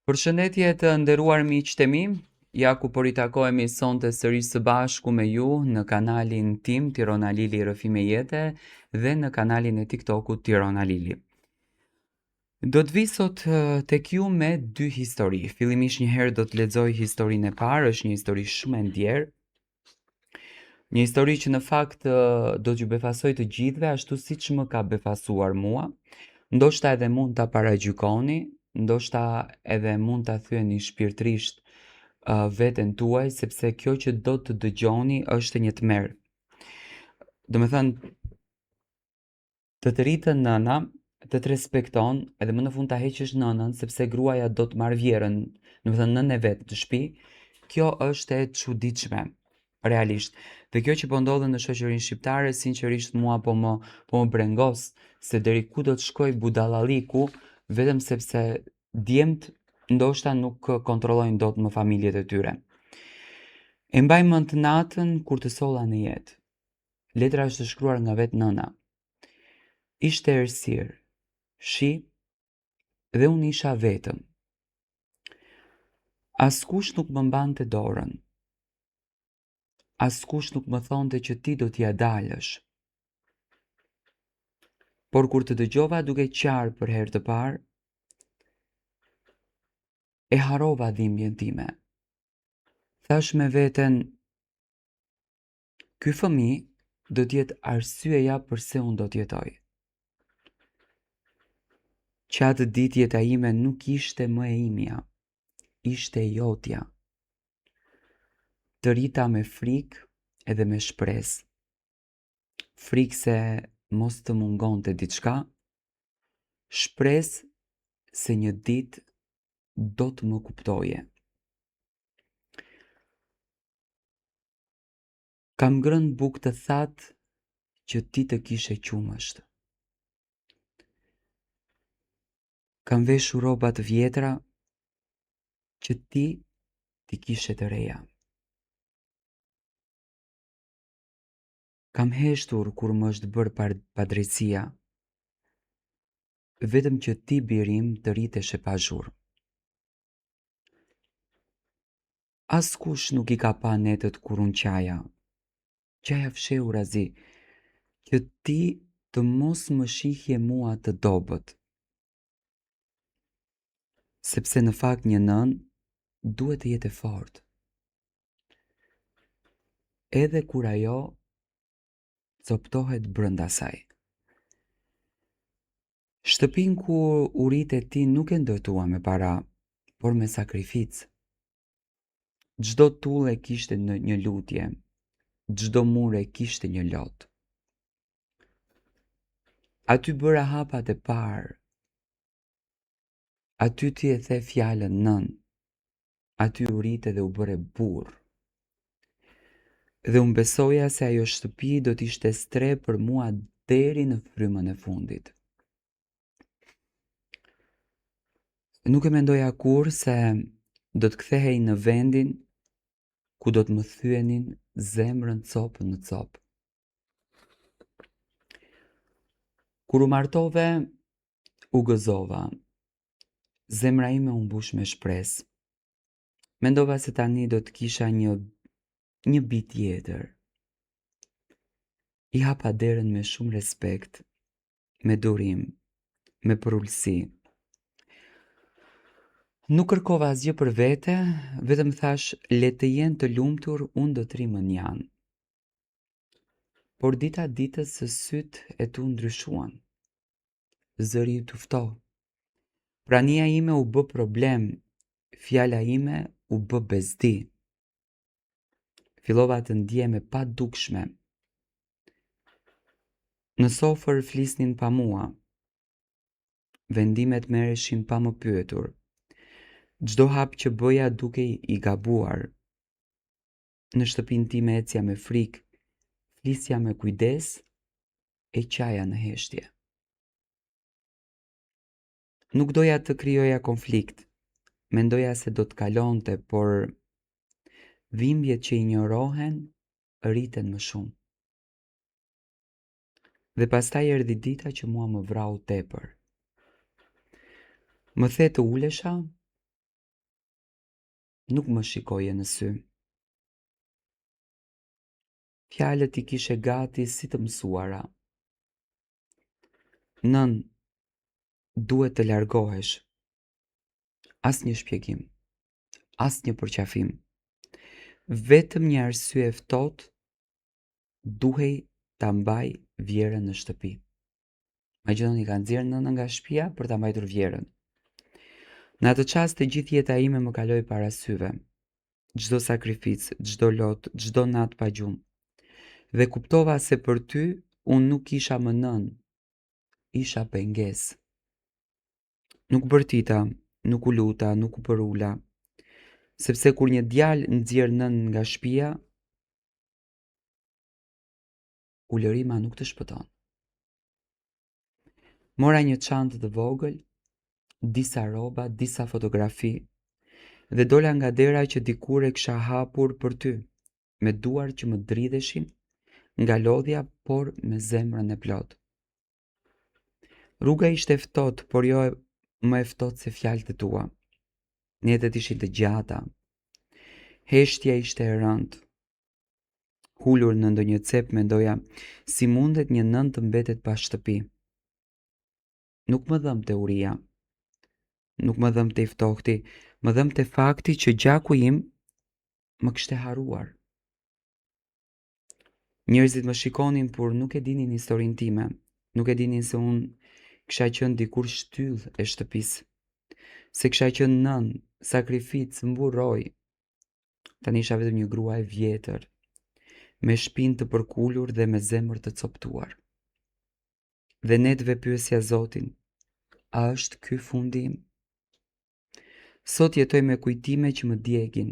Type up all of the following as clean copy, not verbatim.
Përshëndetje të nderuar miq të mi, ja ku po ritakohemi sonte sërish së bashku me ju në kanalin tim Tirana Lili Rrëfi me Jete dhe në kanalin e TikTokut Tirana Lili. Do të vi sot tek ju me dy histori. Fillimisht një herë do të lexoj historinë e parë, është një histori shumë e ndjerë. Një histori që në fakt do t'ju befasoj të gjithëve ashtu siç më ka befasuar mua. Ndoshta edhe mund ta paragjykoni, ndoshta edhe mund ta thyeni shpirtërisht veten tuaj, sepse kjo që do të dëgjoni është një tmerr. Do me thënë, të rritën nëna, të respekton, edhe më në fund ta heqësh nënën, sepse gruaja do të marrë vjerën, do me thënë nënën e vetë të shtëpi, kjo është e çuditshme, realisht. Dhe kjo që po ndodhe në shoqërinë shqiptare, sinqerisht mua po më brengos, se deri ku do të shkoj budallalliku, vetëm sepse djemt ndoshta nuk kontrollojnë dot më familjet e tyre. E mbaj mend natën kur të solla në jetë. Letra është shkruar nga vetë nëna. Ishte errësirë, shi dhe unë isha vetëm. Askush nuk më mbante dorën. Askush nuk më thonte që ti do t'ja dalësh. Por kur të dëgjova duke qarë për herë të parë, e harova dhimbjen time. Thash me veten, ky fëmijë do t'jetë arsyeja pse unë do t'jetoj. Që atë ditë jeta ime nuk ishte më e imja, ishte e jotja. Të rita me frikë edhe me shpresë. Frikë se mos të mungonte diçka, shpresë se një ditë do të më kuptoje. Kam ngrënë bukë të thatë që ti të kishe qumësht. Kam veshur rroba të vjetra që ti kishe të reja. Kam heshtur kur më është bërë padrejtësia, vetëm që ti birim të rriteshe pa zhurmë. Askush nuk i ka pa netët kur unë qaja fshehur azi, që ti të mos më shihje mua të dobët. Sepse në fakt një nën duhet të jetë e fortë. Edhe kur ajo coptohet brenda saj. Shtëpinë ku u rritet ti nuk e ndërtua me para, por me sakrificë. Çdo tullë e kishte një lutje, çdo mur e kishte një lot. Aty bëra hapat e parë. Aty ti e the fjalën nën. Aty u rrite dhe u bëre burr. Dhe unë besoja se ajo shtëpi do t'ishte stre për mua deri në frymën e fundit. Nuk e mendoja kur se do të kthehej në vendin ku do të më thyenin zemrën copë në copë. Kur u martove, u gëzova. Zemra ime u mbush me shpresë. Mendova se tani do të kisha një bit tjetër. I hapa derën me shumë respekt, me durim, me përullësi. Nuk kërkova asgjë për vete, vetëm thash le të jenë të lumtur, unë do të rri janë. Por dita ditës së sytë e tu ndryshuan. Zëri u tufto. Prania ime u bë problem, fjala ime u bë bezdi. Fillova të ndjehem e padukshme. Në sofër flisnin pa mua. Vendimet merreshin pa më pyetur. Çdo hap që bëja duke i gabuar. Në shtëpinë time ecja me frikë, flisja me kujdes e qaja në heshtje. Nuk doja të krijoja konflikt. Mendoja se do të kalonte, por dhimbjet që injorohen rriten më shumë. Dhe pastaj erdhi dita që mua më vrau tepër. Më the të ulesha nuk më shikoje në sy. Fjalët i kishe gati si të mësuara. Nën, duhet të largohesh. As një shpjegim, as një përqafim. Vetëm një arsye e ftohtë duhej ta mbaj Vjerën në shtëpi. Imagjinoni, ka nxjerrë nëna nga shtëpia për ta mbajtur Vjerën. Në atë çast e gjithë jeta ime më kaloi para syve. Çdo sakrificë, çdo lot, çdo natë pa gjumë. Dhe kuptova se për ty unë nuk isha më nën, isha pengesë. Nuk bërtita, nuk u luta, nuk u përula, sepse kur një djalë nxjerr nën nga shtëpia, ulërima nuk të shpëton. Mora një çantë të vogël, disa rroba, disa fotografi dhe dola nga dera që dikur e kisha hapur për ty, me duar që më dridheshin nga lodhja, por me zemrën e plot. Rruga ishte e ftohtë, por jo më e ftohtë se fjalët e tua. Netët ishin të gjata. Heshtja ishte e rëndë. Hulur në ndonjë cep mendoja, si mundet një nën të mbetet pa shtëpi. Nuk më dhëmte uria. Nuk më dhëmte i ftohti, më dhëmte fakti që gjaku im më kishte harruar. Njerëzit më shikonin, por nuk e dinin historinë time. Nuk e dinin se unë kisha qenë dikur shtyllë e shtëpisë. Se kisha qenë nën, sakrificë, mburoj. Tani isha vetëm një grua e vjetër, me shpinë të përkulur dhe me zemër të coptuar. Dhe netëve pyesja Zotin, a është ky fundi im? Sot jetoj me kujtime që më djegin.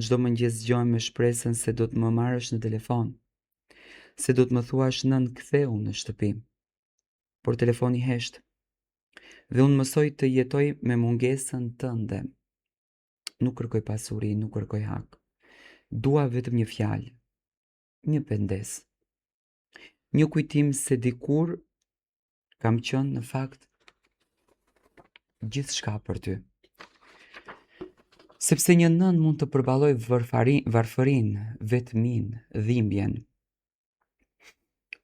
Çdo mëngjes zgjohem me shpresën se do të më marrësh në telefon, se do të më thuash nën, ktheu në shtëpi. Por telefoni hesht. Dhe unë mësoj të jetoj me mungesën tënde. Nuk kërkoj pasuri, nuk kërkoj hak. Dua vetëm një fjalë, një pendes. Një kujtim se dikur kam qenë në fakt gjithçka për ty. Sepse një nën mund të përballoj varfërinë, vetminë, dhimbjen,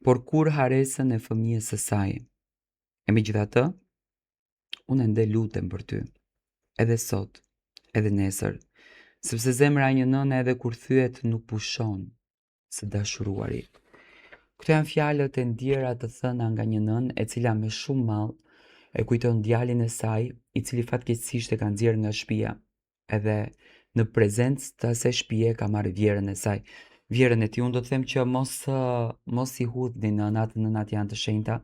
por kur haresën e fëmijës së saj. E megjithatë, unë ende lutem për ty, edhe sot, edhe nesër, sepse zemra e një nëne edhe kur thyet nuk pushon së dashuruari. Këto janë fjalët e ndjera të thëna nga një nën e cila me shumë mall e kujton djalin e saj, i cili fatkeqësisht e ka nxjerrë nga shtëpia, edhe në prezencë të asaj shtëpie ka marrë Vjerën e saj. Vjerën e tij, unë do të them që mos i hudhni nënat janë të shenjta.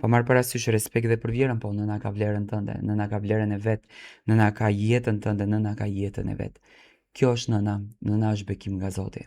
Pa marrë parasysh respekt dhe për Vjerën, po nëna ka vlerën tënde, nëna ka vlerën e vet, nëna ka jetën tënde, nëna ka jetën e vet. Kjo është nëna është bekim nga Zoti.